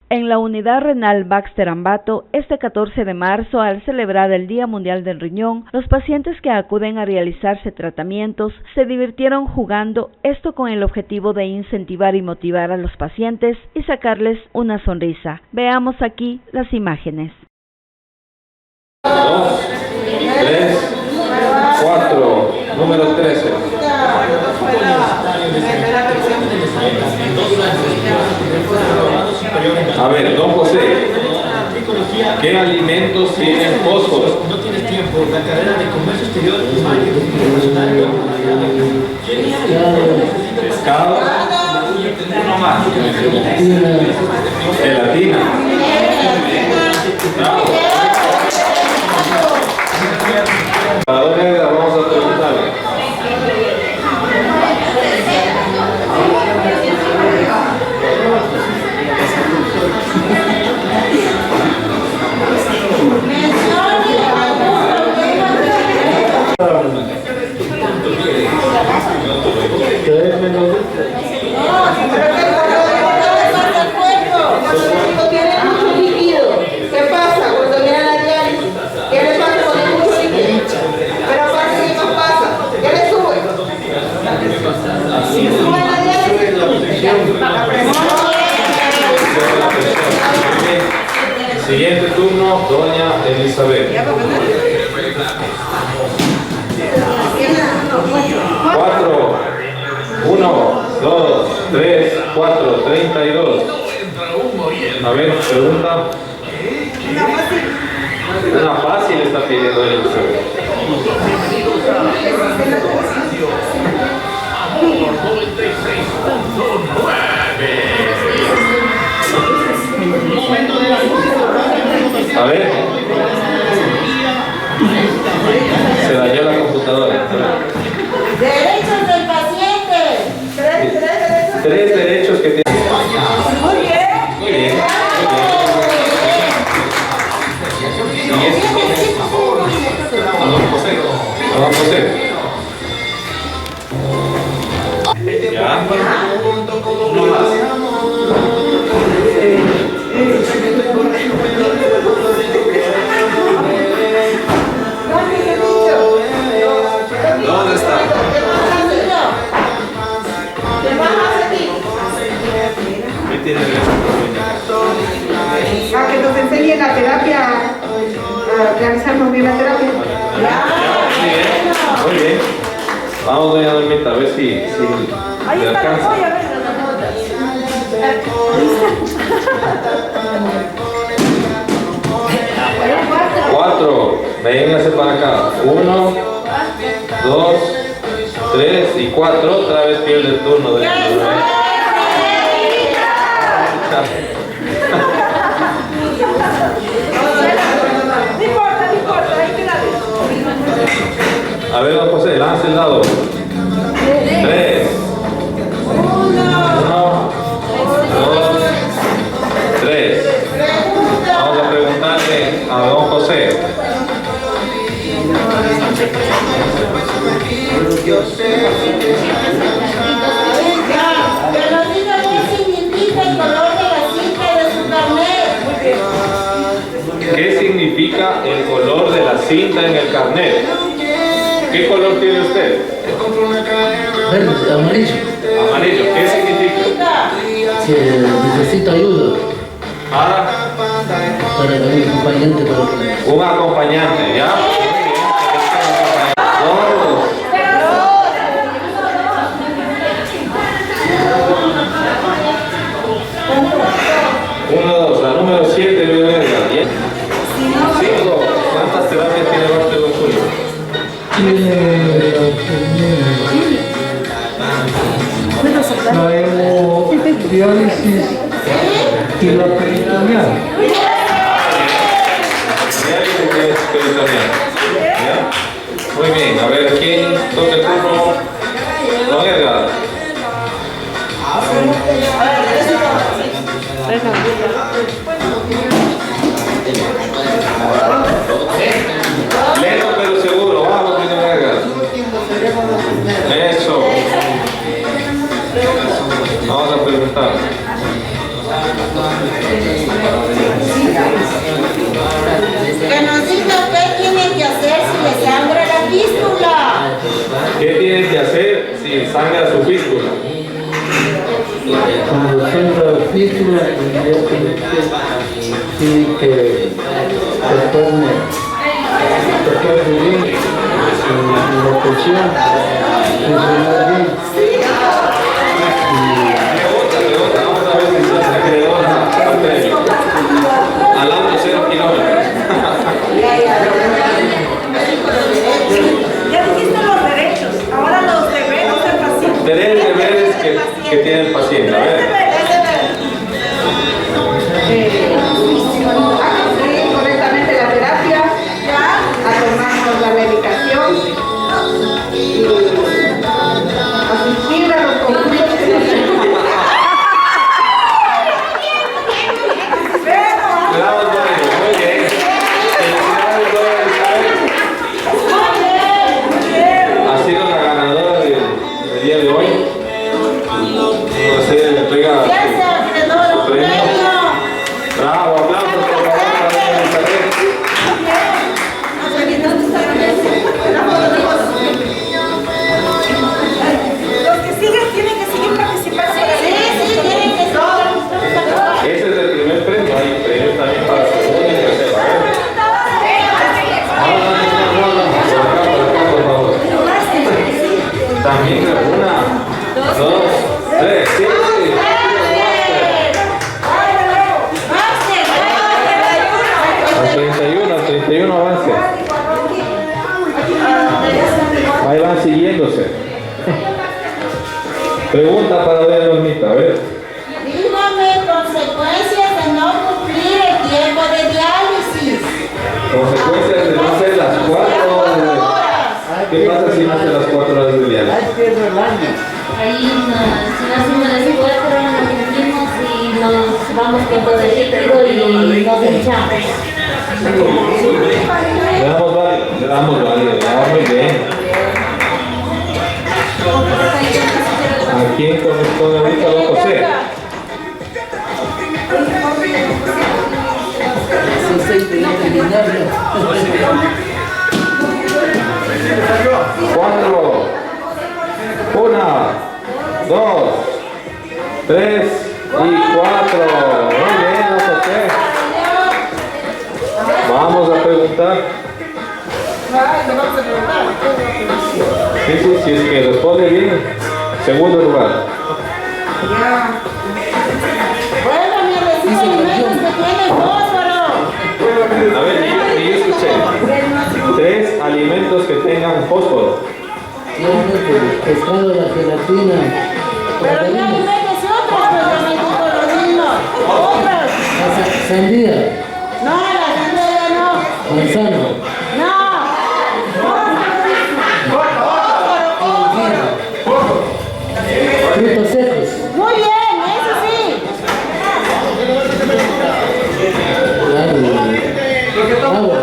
En la Unidad Renal Baxter Ambato, este 14 de marzo, al celebrar el Día Mundial del Riñón, los pacientes que acuden a realizarse tratamientos se divirtieron jugando, esto con el objetivo de incentivar y motivar a los pacientes y sacarles una sonrisa. Veamos aquí las imágenes. 2, 3, 4, número 13. A ver, don José, ¿qué alimentos tienen fósforo? No tienes tiempo, la carrera de comercio exterior y marketing internacional. Pescado, uno más. Gelatina. Bravo. Para don Edgar vamos a preguntarle. Siguiente turno, doña Elizabeth. 4, 1, 2, 3, 4, 32. A ver, pregunta. Una fácil está pidiendo Elizabeth. A ver. Se dañó la computadora. Derechos del paciente. Tres derechos que tiene. Muy bien. Muy bien. A don José. A don José. Ya. Uno más. ¿Dónde está? ¿Qué tiene A que nos enseñen la terapia, a realizarnos bien la terapia. Muy bien. Vamos, doña Normita, a ver si le alcanza. 4, véngase para acá. 1, 2, 3 y 4. Otra vez pierde el turno de A ver, don José, lance el dado. 3, 1, 2, 3. Vamos a preguntarle a don José. Que nos diga qué significa el color de la cinta de su carnet. ¿Qué significa el color de la cinta en el carnet? ¿Qué color tiene usted? Verde, amarillo. Amarillo. ¿Qué significa? Que necesito ayuda Para para un acompañante para que... un acompañante, ¿ya? Dos. Uno, dos, la número 7, Luis Edgar. 5. ¿Cuántas terapias tiene usted, don Julio? La hemodiálisis y la peritoneal. Muy bien, a ver, ¿quién toca el turno? Don Edgar. Lento pero seguro, vamos, Don Edgar. Eso. Vamos a preguntar. título, inmediatamente sí que se torne bien y la presión funcionar bien. Vamos a ver si se acreedora al premio. Al auto 0 kilómetros. Ya dijiste los derechos, ahora los deberes del paciente. Deberes que tiene el paciente. A ver. Seguir correctamente la terapia, a tomarnos la medicación y asistir a los concursos que nos Bravo, Doris, muy bien. Felicidades, Doris. Ha sido la ganadora del día de hoy. Se le entrega su premio. Bravo, aplausos por favor para Elizabeth. Los que siguen tienen que seguir participando. Ese es el primer premio. Hay premios también para segundo y tercero. Por acá, por favor. También 1, 2, 3, sí. Al 31 avance. Ahí van siguiéndose. Pregunta para ver, Normita, a ver. Dígame consecuencias de no cumplir el tiempo de diálisis. Consecuencias de no hacer las 4 horas. ¿Qué pasa si no hace las 4 horas de diálisis? Ahí si no hacemos las 4 nos cumplimos y nos vamos tiempo de líquido y nos hinchamos. Le damos válido, muy bien. ¿A quién corresponde ahorita, don José? Cuatro, 1, 2, 3 y 4. Muy bien, don José. Vamos a preguntar. Sí, si es que responde bien, segundo lugar. Bueno, mi recibo alimentos que tienen fósforo. A ver, yo escuché. 3 alimentos que tengan fósforo. Pescado, la gelatina, Pero mi alimentos y otros, pues yo me digo los mismos. Otros. sandía, No, la sandía no. manzana, No. frutos secos, Muy bien, eso sí. agua,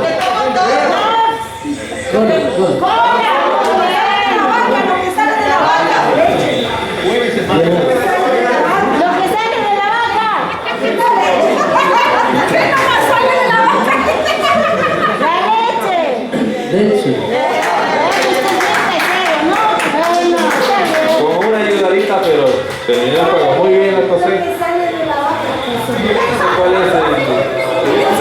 Lo que sale de la vaca. La leche. leche, Con una ayudadita, pero terminó el juego. Muy bien, don José. ¿Cuál es el?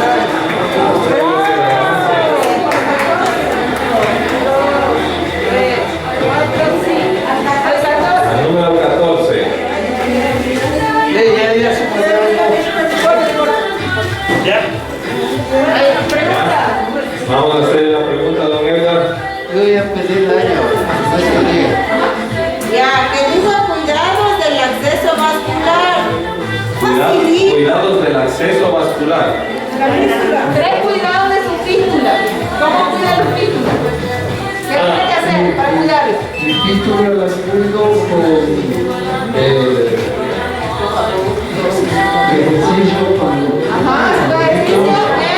El número 14. Vamos a hacer la pregunta, don Edgar. yo ya pedí el año, Ya, que dijo cuidados del acceso vascular. Cuidados del acceso vascular. 3 cuidados de su fístula. ¿Cómo cuidar su fístula? ¿Qué tiene que hacer para cuidarlo? Mi título la cuido con ejercicio, con Ajá, ¿su ejercicio qué?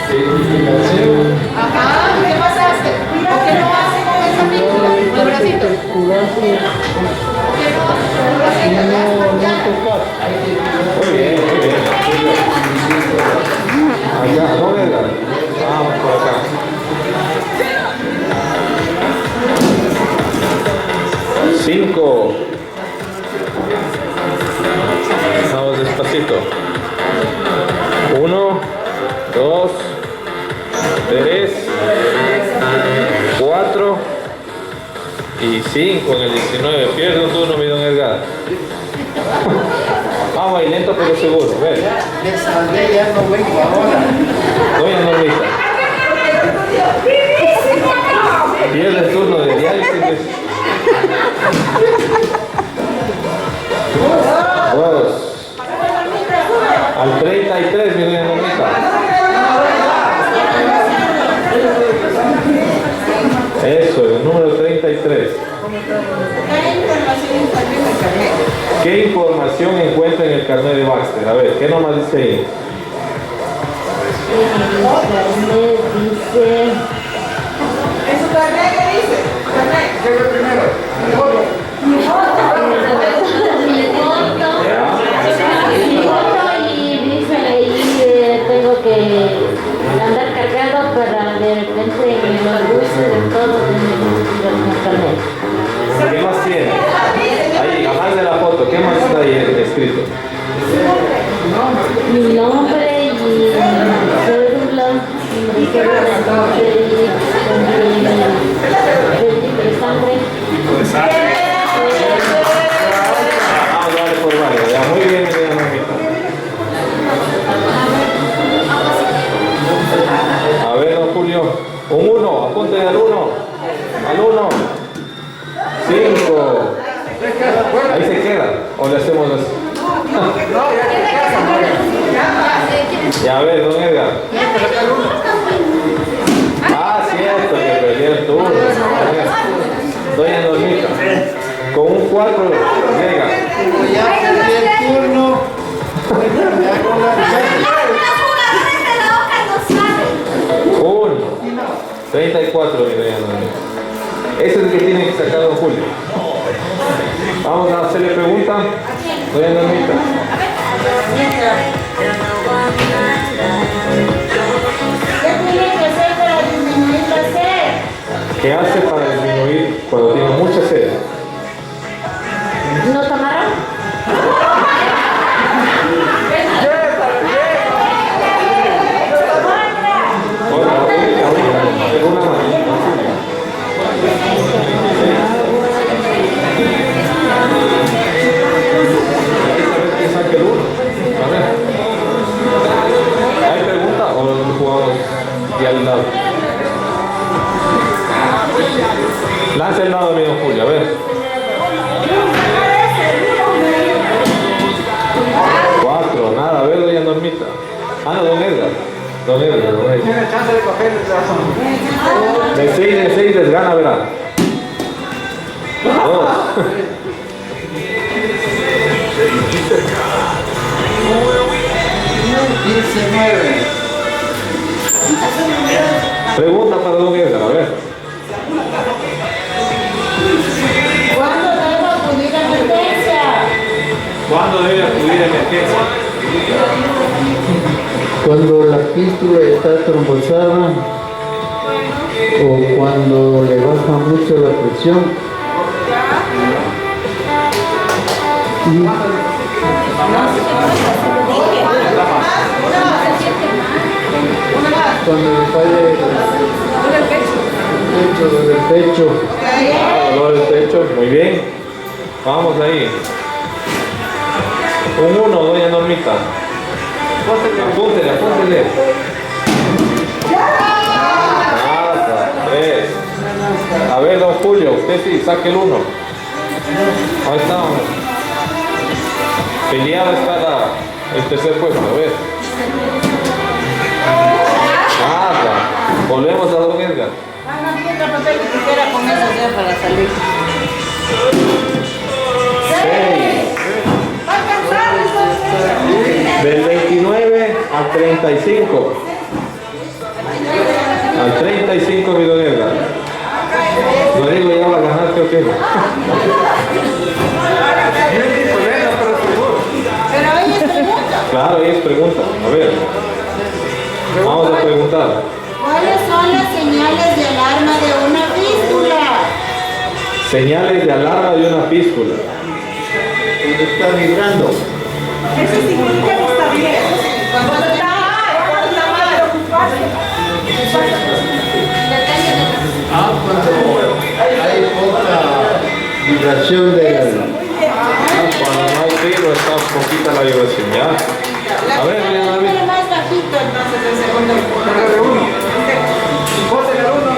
edificación, Ajá, ¿qué más hace? ¿O qué no hace con esa fístula? Con el bracito. ¿Qué no hace con el bracito? Muy bien, muy bien. Allá, don Edgar. Vamos por acá. 5. Vamos 5 en el 19. Pierde un turno, mi don Edgar. Vamos ahí, lento pero seguro. A ver. Les salvé, ya no vengo ahora. Doña Normita. Pierde el turno de diálisis. 2. Al 33, mi doña Normita. Eso, el número 33. ¿Qué información encuentra en el carnet de Baxter? A ver, ¿qué nomás dice ahí? Dice... ¿En su carnet qué dice? ¿Carnet? ¿Qué es lo primero? Mi foto y dice ahí tengo que andar cargado para de repente los luces de todo en el carnet. ¿Qué más tiene? Ahí, además de la foto, ¿qué más está ahí escrito? Mi nombre y cédula, mi cédula de sangre. Ah, vale por vale, ya, muy bien, mi doña Normita. A ver, don Julio, un 1, apunten al 1. Al 1. 5. Ahí se queda, o le hacemos así. Ya a ver, don Edgar. Ah, cierto, que perdí el turno. Doña Normita. Con un 4 llega. Como ya perdí el turno, me hago la 1. 34, mi doña Normita. Ese es el que tiene que sacar don Julio. Vamos a hacerle pregunta. Doña Normita. ¿Qué tiene que hacer para disminuir la sed? ¿Qué hace para disminuir cuando tiene mucha sed? ¿No tomaron? Una más. Que saque el 1. A ver. ¿Hay pregunta o lo jugamos ya al lado? Lance el lado, amigo Julio, a ver. 4, nada, a ver, doña Normita. Ah, no, don Edgar. Don Edgar. Tiene chance de coger el razón. De 6 desgana, verá. 2. Pregunta para don Edgar, a ver. ¿Cuándo debo acudir a emergencia? ¿Cuándo debe acudir a emergencia? Cuando la pístula está trombosada o cuando le baja mucho la presión. Cuando le falle el pecho. Dolor del pecho, muy bien. Vamos ahí. Un 1, doña Normita. Apúntele. Nada, 3. A ver, don Julio, usted sí, saque el 1. Ahí estamos. Peleado está el tercer puesto, a ver. Nada. Volvemos a don Edgar. Piedra, papel y tijera con eso ya para salir. 6. Del 29 al 35. Al 35, mi don Edgar. No digo ya va a ganar, creo que no. Pero hoy es pregunta. Claro, ahí es pregunta. A ver. Vamos a preguntar. ¿Cuáles son las señales de alarma de una fístula? Señales de alarma de una fístula. Cuando está vibrando. Eso significa que está bien. Cuando está mal, preocuparse. Cuando hay poca vibración del... Cuando no hay filo está poquita la vibración, ¿ya? A ver, Pero más bajito entonces el segundo. Póntele al uno,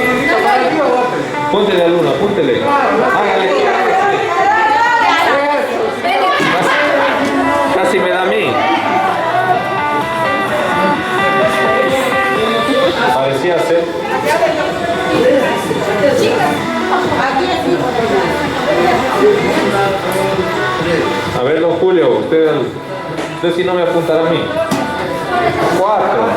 para arriba, bótele. Póntele a Luna, póntele. Hágale. Casi me da a mí. Parecía ser. A ver, don Julio, usted si no me apuntará a mí. 4.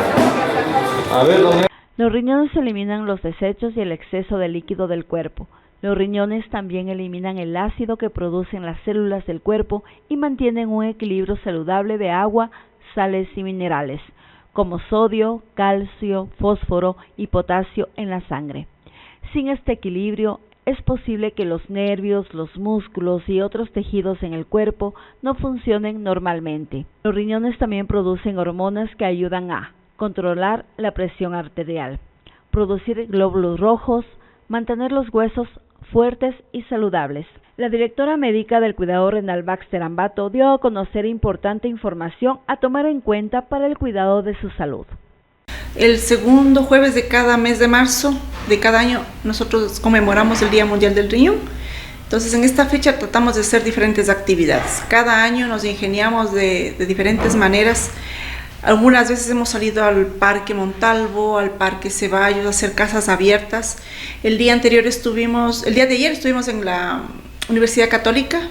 A ver, don... Los riñones eliminan los desechos y el exceso de líquido del cuerpo. Los riñones también eliminan el ácido que producen las células del cuerpo y mantienen un equilibrio saludable de agua, sales y minerales, como sodio, calcio, fósforo y potasio en la sangre. Sin este equilibrio, es posible que los nervios, los músculos y otros tejidos en el cuerpo no funcionen normalmente. Los riñones también producen hormonas que ayudan a controlar la presión arterial, producir glóbulos rojos, mantener los huesos fuertes y saludables. La directora médica del cuidado renal Baxter Ambato dio a conocer importante información a tomar en cuenta para el cuidado de su salud. El segundo jueves de cada mes de marzo de cada año nosotros conmemoramos el Día Mundial del Riñón. Entonces en esta fecha tratamos de hacer diferentes actividades. Cada año nos ingeniamos de diferentes maneras. Algunas veces hemos salido al Parque Montalvo, al Parque Ceballos, a hacer casas abiertas. El día de ayer estuvimos en la Universidad Católica.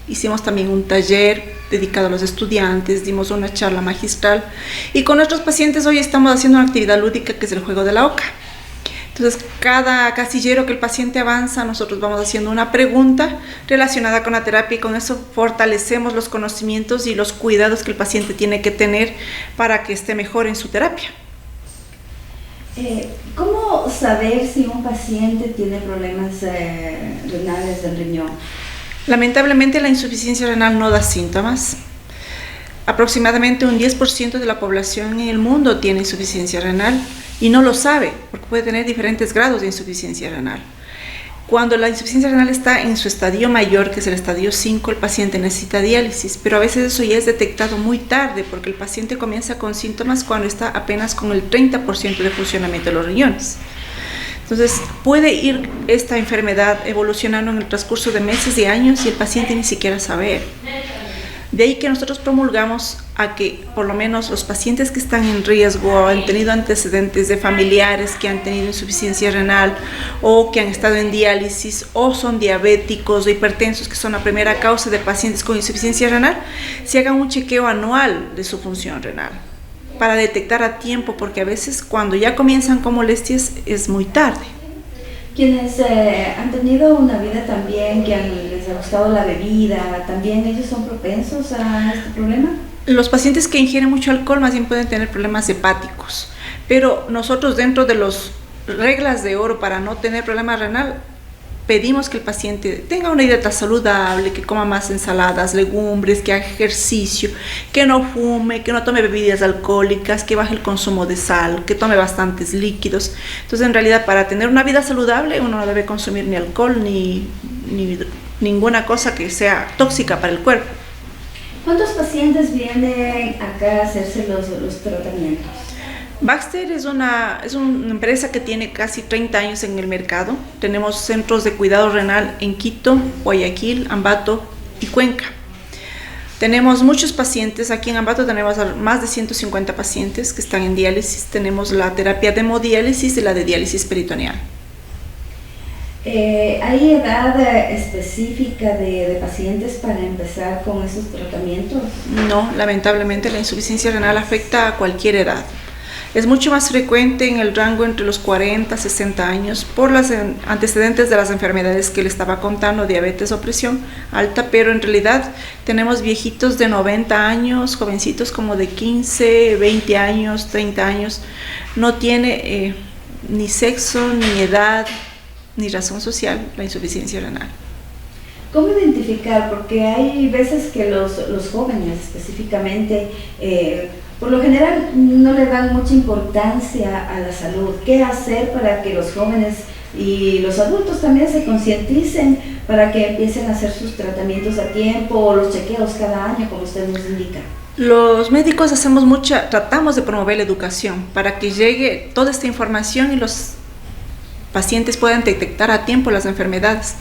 Hicimos también un taller dedicado a los estudiantes, dimos una charla magistral y con nuestros pacientes hoy estamos haciendo una actividad lúdica que es el juego de la oca. Entonces, cada casillero que el paciente avanza, nosotros vamos haciendo una pregunta relacionada con la terapia y con eso fortalecemos los conocimientos y los cuidados que el paciente tiene que tener para que esté mejor en su terapia. ¿Cómo saber si un paciente tiene problemas renales del riñón? Lamentablemente la insuficiencia renal no da síntomas. Aproximadamente un 10% de la población en el mundo tiene insuficiencia renal y no lo sabe porque puede tener diferentes grados de insuficiencia renal. Cuando la insuficiencia renal está en su estadio mayor, que es el estadio 5, el paciente necesita diálisis, pero a veces eso ya es detectado muy tarde porque el paciente comienza con síntomas cuando está apenas con el 30% de funcionamiento de los riñones. Entonces, puede ir esta enfermedad evolucionando en el transcurso de meses y años y el paciente ni siquiera sabe. De ahí que nosotros promulgamos a que por lo menos los pacientes que están en riesgo o han tenido antecedentes de familiares que han tenido insuficiencia renal o que han estado en diálisis o son diabéticos o hipertensos, que son la primera causa de pacientes con insuficiencia renal, se hagan un chequeo anual de su función renal, para detectar a tiempo, porque a veces cuando ya comienzan con molestias es muy tarde. Quienes han tenido una vida también, que les ha gustado la bebida, ¿también ellos son propensos a este problema? Los pacientes que ingieren mucho alcohol más bien pueden tener problemas hepáticos, pero nosotros dentro de las reglas de oro para no tener problema renal, pedimos que el paciente tenga una dieta saludable, que coma más ensaladas, legumbres, que haga ejercicio, que no fume, que no tome bebidas alcohólicas, que baje el consumo de sal, que tome bastantes líquidos. Entonces, en realidad, para tener una vida saludable, uno no debe consumir ni alcohol ni ninguna cosa que sea tóxica para el cuerpo. ¿Cuántos pacientes vienen acá a hacerse los tratamientos? Baxter es una empresa que tiene casi 30 años en el mercado. Tenemos centros de cuidado renal en Quito, Guayaquil, Ambato y Cuenca. Tenemos muchos pacientes. Aquí en Ambato tenemos más de 150 pacientes que están en diálisis. Tenemos la terapia de hemodiálisis y la de diálisis peritoneal. ¿Hay edad específica de pacientes para empezar con esos tratamientos? No, lamentablemente la insuficiencia renal afecta a cualquier edad. Es mucho más frecuente en el rango entre los 40 y 60 años por los antecedentes de las enfermedades que le estaba contando, diabetes o presión alta, pero en realidad tenemos viejitos de 90 años, jovencitos como de 15, 20 años, 30 años. No tiene ni sexo, ni edad, ni razón social la insuficiencia renal. ¿Cómo identificar? Porque hay veces que los jóvenes específicamente, por lo general no le dan mucha importancia a la salud. ¿Qué hacer para que los jóvenes y los adultos también se concienticen para que empiecen a hacer sus tratamientos a tiempo o los chequeos cada año, como usted nos indica. Los médicos tratamos de promover la educación para que llegue toda esta información y los pacientes puedan detectar a tiempo las enfermedades.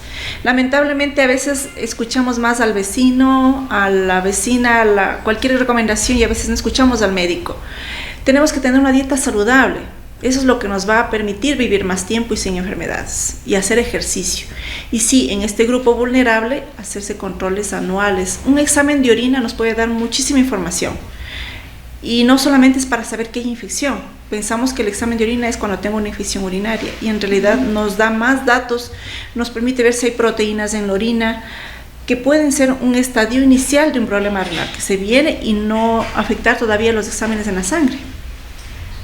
Lamentablemente a veces escuchamos más al vecino, a la vecina, cualquier recomendación, y a veces no escuchamos al médico. Tenemos que tener una dieta saludable. Eso es lo que nos va a permitir vivir más tiempo y sin enfermedades, y hacer ejercicio. Y sí, en este grupo vulnerable, hacerse controles anuales. Un examen de orina nos puede dar muchísima información. Y no solamente es para saber que hay infección. Pensamos que el examen de orina es cuando tengo una infección urinaria, y en realidad nos da más datos, nos permite ver si hay proteínas en la orina, que pueden ser un estadio inicial de un problema renal que se viene y no afectar todavía los exámenes en la sangre.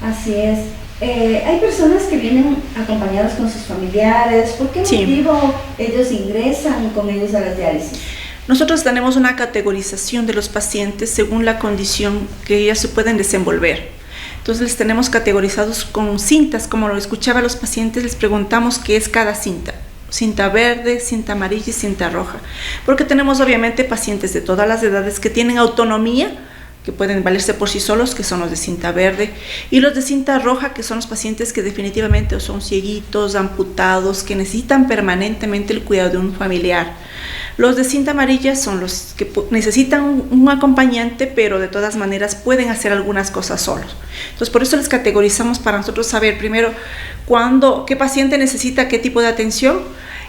Así es. Hay personas que vienen acompañados con sus familiares. ¿Por qué motivo ellos ingresan con ellos a las diálisis? Nosotros tenemos una categorización de los pacientes según la condición que ellas se pueden desenvolver. Entonces les tenemos categorizados con cintas, como lo escuchaba a los pacientes, les preguntamos qué es cada cinta. Cinta verde, cinta amarilla y cinta roja. Porque tenemos obviamente pacientes de todas las edades que tienen autonomía, que pueden valerse por sí solos, que son los de cinta verde, y los de cinta roja, que son los pacientes que definitivamente son cieguitos, amputados, que necesitan permanentemente el cuidado de un familiar. Los de cinta amarilla son los que necesitan un acompañante, pero de todas maneras pueden hacer algunas cosas solos. Entonces, por eso les categorizamos para nosotros saber primero qué paciente necesita qué tipo de atención,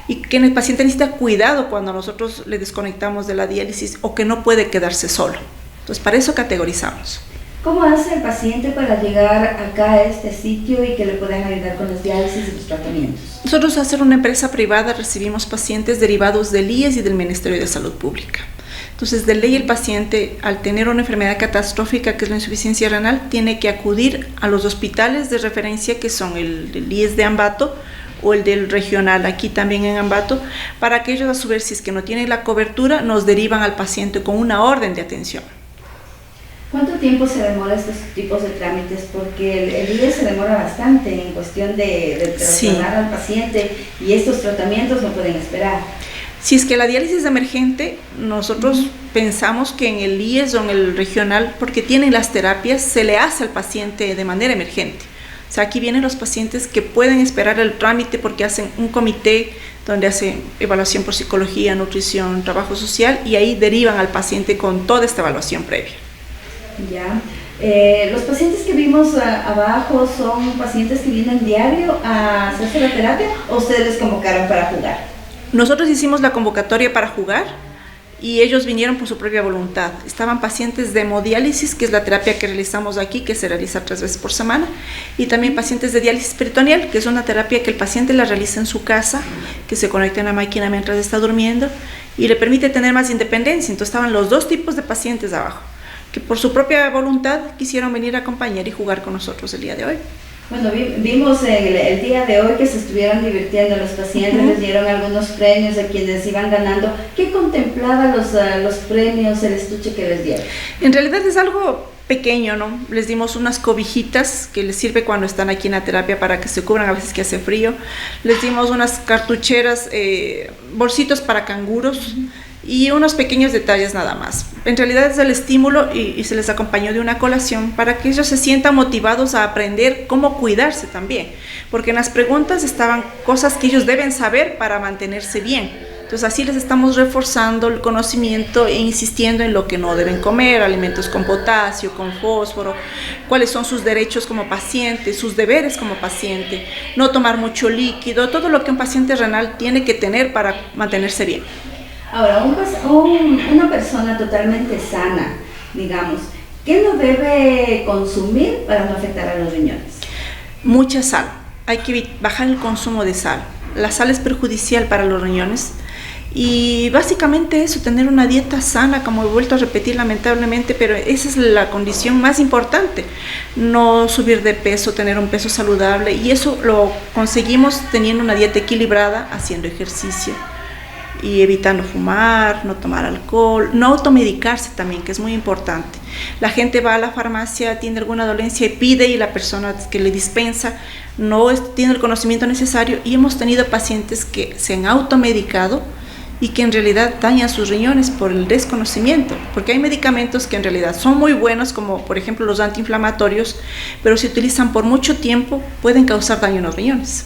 y que el paciente necesita cuidado cuando nosotros le desconectamos de la diálisis o que no puede quedarse solo. Entonces, para eso categorizamos. ¿Cómo hace el paciente para llegar acá a este sitio y que le puedan ayudar con las diálisis y los tratamientos? Nosotros, al ser una empresa privada, recibimos pacientes derivados del IES y del Ministerio de Salud Pública. Entonces, de ley, el paciente, al tener una enfermedad catastrófica, que es la insuficiencia renal, tiene que acudir a los hospitales de referencia, que son el IES de Ambato o el del regional, aquí también en Ambato, para que ellos, a su vez, si es que no tienen la cobertura, nos derivan al paciente con una orden de atención. ¿Cuánto tiempo se demora estos tipos de trámites? Porque el IES se demora bastante en cuestión de trasladar al paciente, y estos tratamientos no pueden esperar. Si es que la diálisis es emergente, nosotros pensamos que en el IES o en el regional, porque tienen las terapias, se le hace al paciente de manera emergente. O sea, aquí vienen los pacientes que pueden esperar el trámite porque hacen un comité donde hacen evaluación por psicología, nutrición, trabajo social, y ahí derivan al paciente con toda esta evaluación previa. Ya. Los pacientes que vimos abajo son pacientes que vienen diario a hacerse la terapia, ¿o ustedes les convocaron para jugar? Nosotros hicimos la convocatoria para jugar y ellos vinieron por su propia voluntad. Estaban pacientes de hemodiálisis, que es la terapia que realizamos aquí, que se realiza 3 veces por semana, y también pacientes de diálisis peritoneal, que es una terapia que el paciente la realiza en su casa, que se conecta en la máquina mientras está durmiendo y le permite tener más independencia. Entonces estaban los dos tipos de pacientes abajo, que por su propia voluntad quisieron venir a acompañar y jugar con nosotros el día de hoy. Bueno, vimos el día de hoy que se estuvieron divirtiendo los pacientes, les dieron algunos premios a quienes iban ganando. ¿Qué contemplaba los premios, el estuche que les dieron? En realidad es algo pequeño, ¿no? Les dimos unas cobijitas que les sirve cuando están aquí en la terapia para que se cubran a veces que hace frío. Les dimos unas cartucheras, bolsitos para canguros, y unos pequeños detalles nada más. En realidad es el estímulo y se les acompañó de una colación para que ellos se sientan motivados a aprender cómo cuidarse también, porque en las preguntas estaban cosas que ellos deben saber para mantenerse bien. Entonces así les estamos reforzando el conocimiento e insistiendo en lo que no deben comer, alimentos con potasio, con fósforo, cuáles son sus derechos como paciente, sus deberes como paciente, no tomar mucho líquido, todo lo que un paciente renal tiene que tener para mantenerse bien. Ahora, una persona totalmente sana, digamos, ¿qué no debe consumir para no afectar a los riñones? Mucha sal. Hay que bajar el consumo de sal. La sal es perjudicial para los riñones. Y básicamente eso, tener una dieta sana, como he vuelto a repetir lamentablemente, pero esa es la condición más importante. No subir de peso, tener un peso saludable, y eso lo conseguimos teniendo una dieta equilibrada, haciendo ejercicio y evitando fumar, no tomar alcohol, no automedicarse también, que es muy importante. La gente va a la farmacia, tiene alguna dolencia y pide, y la persona que le dispensa no tiene el conocimiento necesario, y hemos tenido pacientes que se han automedicado y que en realidad dañan sus riñones por el desconocimiento, porque hay medicamentos que en realidad son muy buenos, como por ejemplo los antiinflamatorios, pero si utilizan por mucho tiempo pueden causar daño en los riñones.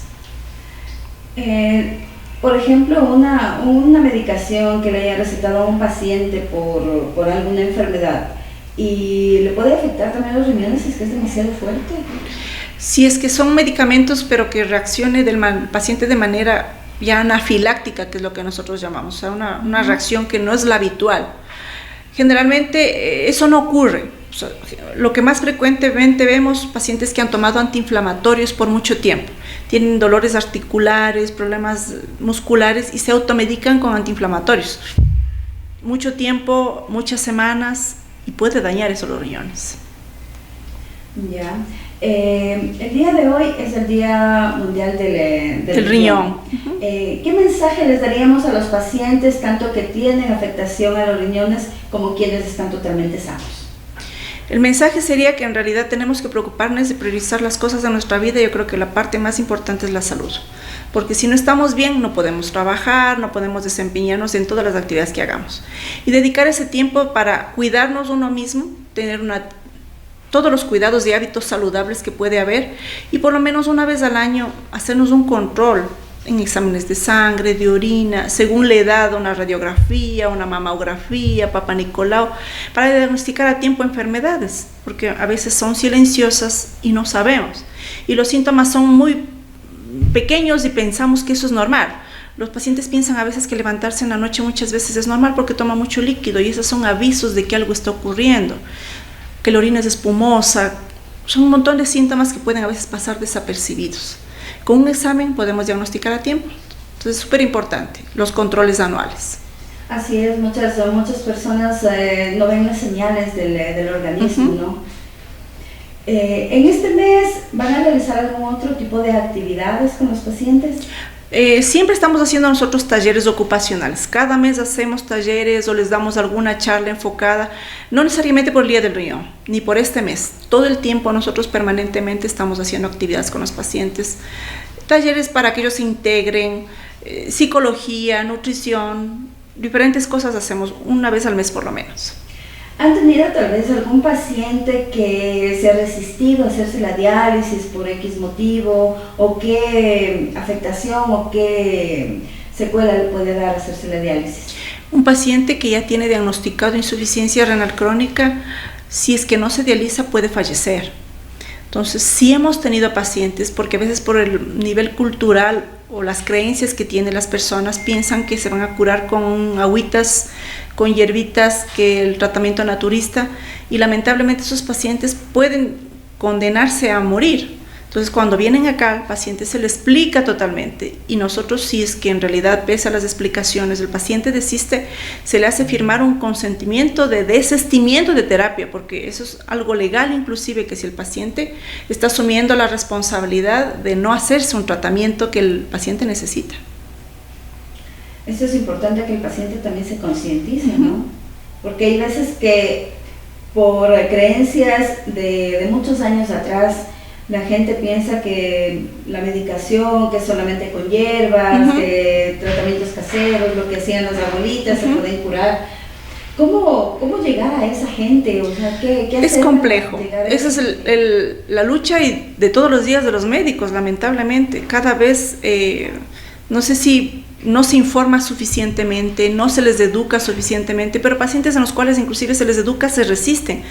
Por ejemplo, una medicación que le haya recetado a un paciente por alguna enfermedad, y le puede afectar también a los riñones si es que es demasiado fuerte. Si es que son medicamentos pero que reaccione del paciente de manera ya anafiláctica, que es lo que nosotros llamamos, o sea, una reacción que no es la habitual. Generalmente eso no ocurre. O sea, lo que más frecuentemente vemos, pacientes que han tomado antiinflamatorios por mucho tiempo, tienen dolores articulares, problemas musculares y se automedican con antiinflamatorios. Mucho tiempo, muchas semanas, y puede dañar eso los riñones. Ya. El día de hoy es el Día Mundial del Riñón. ¿Qué mensaje les daríamos a los pacientes, tanto que tienen afectación a los riñones como quienes están totalmente sanos? El mensaje sería que en realidad tenemos que preocuparnos de priorizar las cosas de nuestra vida. Yo creo que la parte más importante es la salud, porque si no estamos bien no podemos trabajar, no podemos desempeñarnos en todas las actividades que hagamos, y dedicar ese tiempo para cuidarnos uno mismo, tener todos los cuidados y hábitos saludables que puede haber, y por lo menos una vez al año hacernos un control en exámenes de sangre, de orina, según la edad, una radiografía, una mamografía, Papa Nicolau, para diagnosticar a tiempo enfermedades, porque a veces son silenciosas y no sabemos, y los síntomas son muy pequeños y pensamos que eso es normal. Los pacientes piensan a veces que levantarse en la noche muchas veces es normal porque toma mucho líquido, y esos son avisos de que algo está ocurriendo, que la orina es espumosa. Son un montón de síntomas que pueden a veces pasar desapercibidos. Con un examen podemos diagnosticar a tiempo. Entonces es súper importante los controles anuales. Así es, muchas personas no ven las señales del organismo, ¿no? En este mes, ¿van a realizar algún otro tipo de actividades con los pacientes? Siempre estamos haciendo nosotros talleres ocupacionales. Cada mes hacemos talleres o les damos alguna charla enfocada, no necesariamente por el Día del Riñón, ni por este mes. Todo el tiempo nosotros permanentemente estamos haciendo actividades con los pacientes, talleres para que ellos se integren, psicología, nutrición, diferentes cosas hacemos una vez al mes por lo menos. ¿Han tenido tal vez algún paciente que se ha resistido a hacerse la diálisis por X motivo, o qué afectación o qué secuela le puede dar hacerse la diálisis? Un paciente que ya tiene diagnosticado insuficiencia renal crónica, si es que no se dializa, puede fallecer. Entonces sí hemos tenido pacientes, porque a veces por el nivel cultural o las creencias que tienen las personas, piensan que se van a curar con agüitas, con hierbitas, que el tratamiento naturista, y lamentablemente esos pacientes pueden condenarse a morir. Entonces cuando vienen acá, al paciente se le explica totalmente, y nosotros, si es que en realidad, pese a las explicaciones, el paciente desiste, se le hace firmar un consentimiento de desistimiento de terapia, porque eso es algo legal, inclusive, que si el paciente está asumiendo la responsabilidad de no hacerse un tratamiento que el paciente necesita. Eso es importante, que el paciente también se concientice, ¿no? Porque hay veces que por creencias de muchos años atrás, la gente piensa que la medicación, que solamente con hierbas, que tratamientos caseros, lo que hacían las abuelitas, se pueden curar. ¿Cómo llegar a esa gente? O sea, ¿qué hacer? Es complejo. Esa es la lucha de todos los días de los médicos, lamentablemente. Cada vez, no sé si no se informa suficientemente, no se les educa suficientemente, pero pacientes en los cuales inclusive se les educa se resisten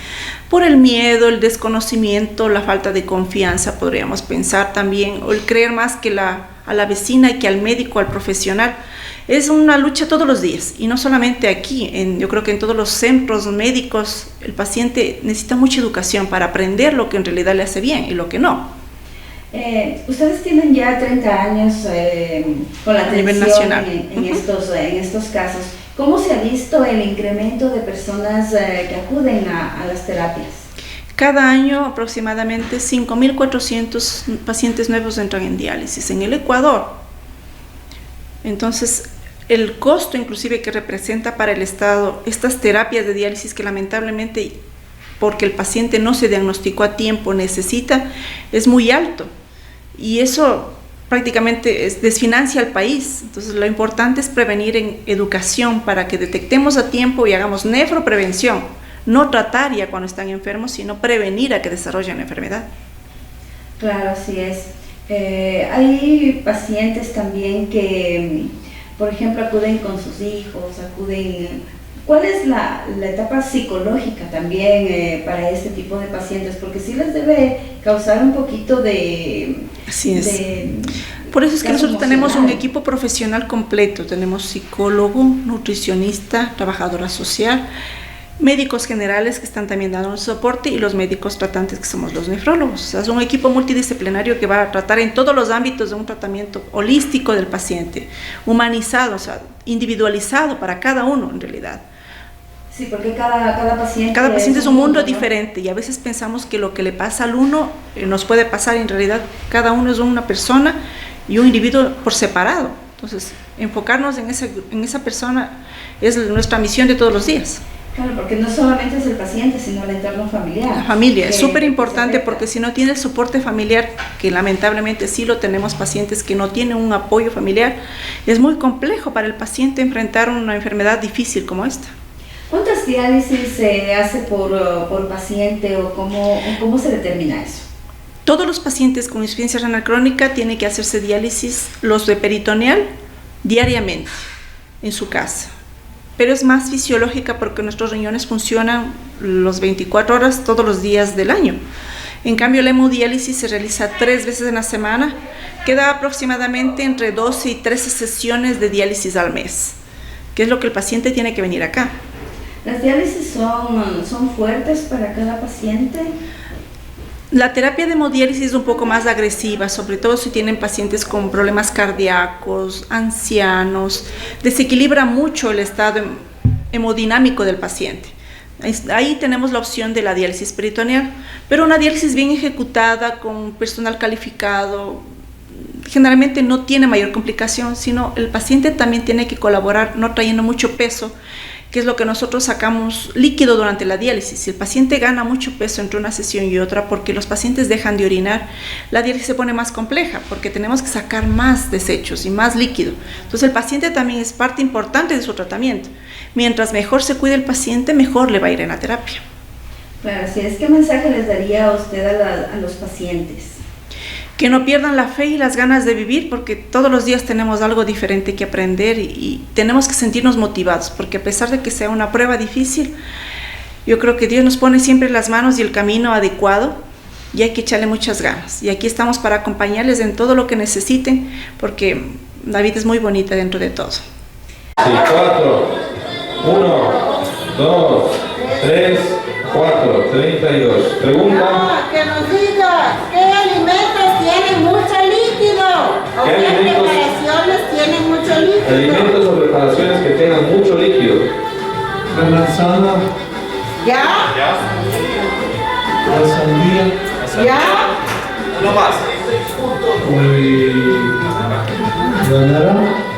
por el miedo, el desconocimiento, la falta de confianza, podríamos pensar también, o el creer más que a la vecina y que al médico, al profesional. Es una lucha todos los días, y no solamente aquí, yo creo que en todos los centros médicos el paciente necesita mucha educación para aprender lo que en realidad le hace bien y lo que no. Ustedes tienen ya 30 años con la atención en estos casos. ¿Cómo se ha visto el incremento de personas que acuden a las terapias? Cada año aproximadamente 5.400 pacientes nuevos entran en diálisis en el Ecuador. Entonces, el costo inclusive que representa para el Estado estas terapias de diálisis, que lamentablemente porque el paciente no se diagnosticó a tiempo, necesita, es muy alto. Y eso prácticamente desfinancia al país. Entonces lo importante es prevenir en educación para que detectemos a tiempo y hagamos nefroprevención. No tratar ya cuando están enfermos, sino prevenir a que desarrollen la enfermedad. Claro, así es. Hay pacientes también que, por ejemplo, acuden con sus hijos, ¿Cuál es la etapa psicológica también para este tipo de pacientes? Porque sí les debe causar un poquito de... Así es. Por eso es que nosotros tenemos un equipo profesional completo. Tenemos psicólogo, nutricionista, trabajadora social, médicos generales que están también dando soporte y los médicos tratantes que somos los nefrólogos. O sea, es un equipo multidisciplinario que va a tratar en todos los ámbitos de un tratamiento holístico del paciente, humanizado, o sea, individualizado para cada uno en realidad. Sí, porque cada paciente... Cada paciente es un mundo diferente y a veces pensamos que lo que le pasa al uno nos puede pasar, en realidad cada uno es una persona y un individuo por separado. Entonces, enfocarnos en esa persona es nuestra misión de todos los días. Claro, porque no solamente es el paciente, sino el entorno familiar. La familia es súper importante porque si no tiene el soporte familiar, que lamentablemente sí lo tenemos pacientes que no tienen un apoyo familiar, es muy complejo para el paciente enfrentar una enfermedad difícil como esta. ¿Cuántas diálisis se hace por paciente o cómo se determina eso? Todos los pacientes con insuficiencia renal crónica tienen que hacerse diálisis, los de peritoneal, diariamente en su casa. Pero es más fisiológica porque nuestros riñones funcionan las 24 horas todos los días del año. En cambio, la hemodiálisis se realiza 3 veces en la semana, que da aproximadamente entre 12 y 13 sesiones de diálisis al mes, que es lo que el paciente tiene que venir acá. ¿Las diálisis son fuertes para cada paciente? La terapia de hemodiálisis es un poco más agresiva, sobre todo si tienen pacientes con problemas cardíacos, ancianos, desequilibra mucho el estado hemodinámico del paciente. Ahí tenemos la opción de la diálisis peritoneal, pero una diálisis bien ejecutada con personal calificado generalmente no tiene mayor complicación, sino el paciente también tiene que colaborar no trayendo mucho peso, que es lo que nosotros sacamos líquido durante la diálisis. Si el paciente gana mucho peso entre una sesión y otra porque los pacientes dejan de orinar, la diálisis se pone más compleja porque tenemos que sacar más desechos y más líquido. Entonces el paciente también es parte importante de su tratamiento. Mientras mejor se cuide el paciente, mejor le va a ir en la terapia. Claro, así es. ¿Qué mensaje les daría usted a los pacientes? Que no pierdan la fe y las ganas de vivir, porque todos los días tenemos algo diferente que aprender y tenemos que sentirnos motivados, porque a pesar de que sea una prueba difícil, yo creo que Dios nos pone siempre las manos y el camino adecuado y hay que echarle muchas ganas. Y aquí estamos para acompañarles en todo lo que necesiten, porque la vida es muy bonita dentro de todo. Sí, 4, 1, 2, 3, 4, 32. Pregunta. Que nos diga, ¿qué alimentos tienen mucho líquido? ¿O qué preparaciones tienen mucho líquido? Alimentos o preparaciones que tengan mucho líquido. La manzana, ¿Ya? la sandía, ¿Ya? No más. la naranja.